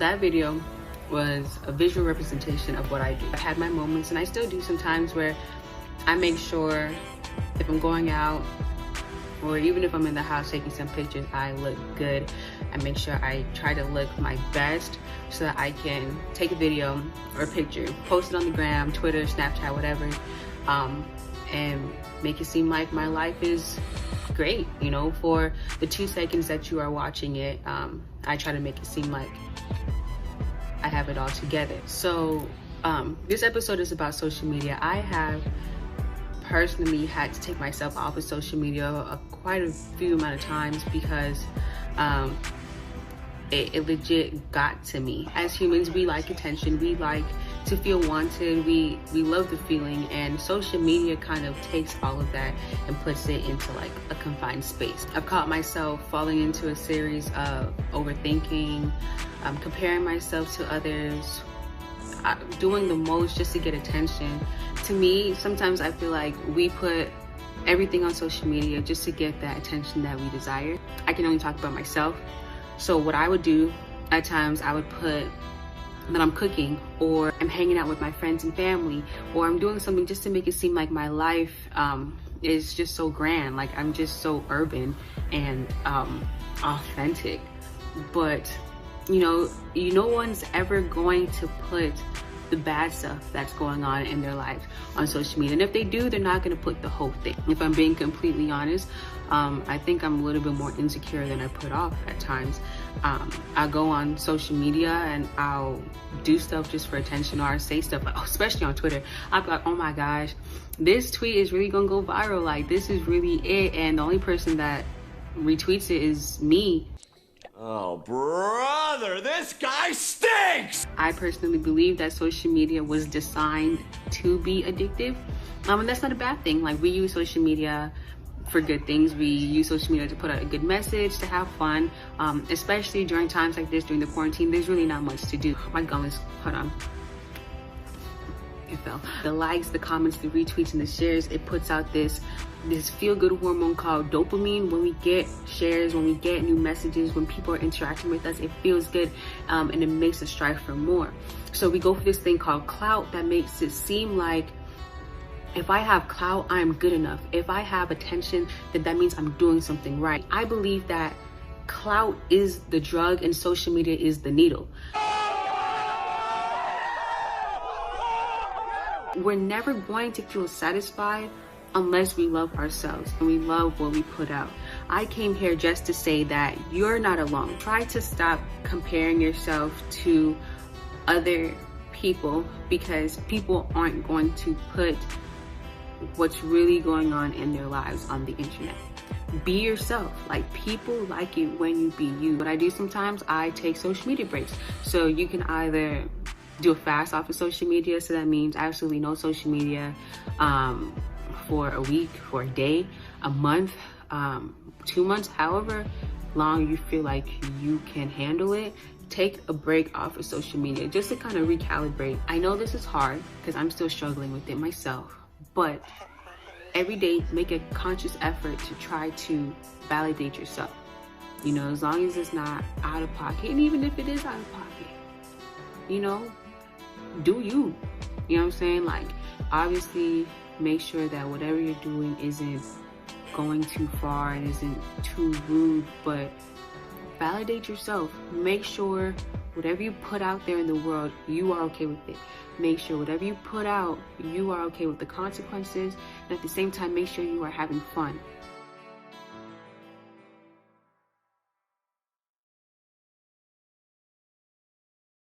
that video was a visual representation of what I do. I had my moments, and I still do sometimes, where I make sure if I'm going out or even if I'm in the house taking some pictures, I look good. I make sure I try to look my best so that I can take a video or a picture, post it on the gram, Twitter, Snapchat, whatever, and make it seem like my life is great. You know, for the 2 seconds that you are watching it, I try to make it seem like I have it all together. So this episode is about social media. I have personally had to take myself off of social media quite a few amount of times because it legit got to me. As humans, we like attention, we like to feel wanted, we love the feeling, and social media kind of takes all of that and puts it into like a confined space. I've caught myself falling into a series of overthinking, comparing myself to others, doing the most just to get attention. To me, sometimes I feel like we put everything on social media just to get that attention that we desire. I can only talk about myself. So what I would do at times, I would put that I'm cooking, or I'm hanging out with my friends and family, or I'm doing something just to make it seem like my life is just so grand, like I'm just so urban and authentic. But you know, no one's ever going to put the bad stuff that's going on in their lives on social media, and if they do, they're not going to put the whole thing. If I'm being completely honest, I think I'm a little bit more insecure than I put off at times. I'll go on social media and I'll do stuff just for attention, or I'll say stuff, especially on Twitter. I'll be like, oh my gosh, this tweet is really gonna go viral, like this is really it, and the only person that retweets it is me. Oh, brother, this guy stinks! I personally believe that social media was designed to be addictive. And that's not a bad thing. Like, we use social media for good things. We use social media to put out a good message, to have fun, especially during times like this, during the quarantine. There's really not much to do. My gum is, hold on. It fell. The likes, the comments, the retweets, and the shares, it puts out this feel-good hormone called dopamine. When we get shares, when we get new messages, when people are interacting with us, it feels good, and it makes us strive for more. So we go for this thing called clout that makes it seem like if I have clout, I'm good enough. If I have attention, then that means I'm doing something right. I believe that clout is the drug and social media is the needle. We're never going to feel satisfied unless we love ourselves and we love what we put out. I came here just to say that you're not alone. Try to stop comparing yourself to other people, because people aren't going to put what's really going on in their lives on the internet. Be yourself. Like, people like it when you be you. What I do sometimes, I take social media breaks. So you can either do a fast off of social media, so that means absolutely no social media for a week, for a day, a month, 2 months, however long you feel like you can handle it. Take a break off of social media just to kind of recalibrate. I know this is hard because I'm still struggling with it myself, but every day make a conscious effort to try to validate yourself. You know, as long as it's not out of pocket, and even if it is out of pocket, you know, do you. You know what I'm saying? Like, obviously make sure that whatever you're doing isn't going too far and isn't too rude, but validate yourself. Make sure whatever you put out there in the world, you are okay with it. Make sure whatever you put out, you are okay with the consequences, and at the same time, make sure you are having fun.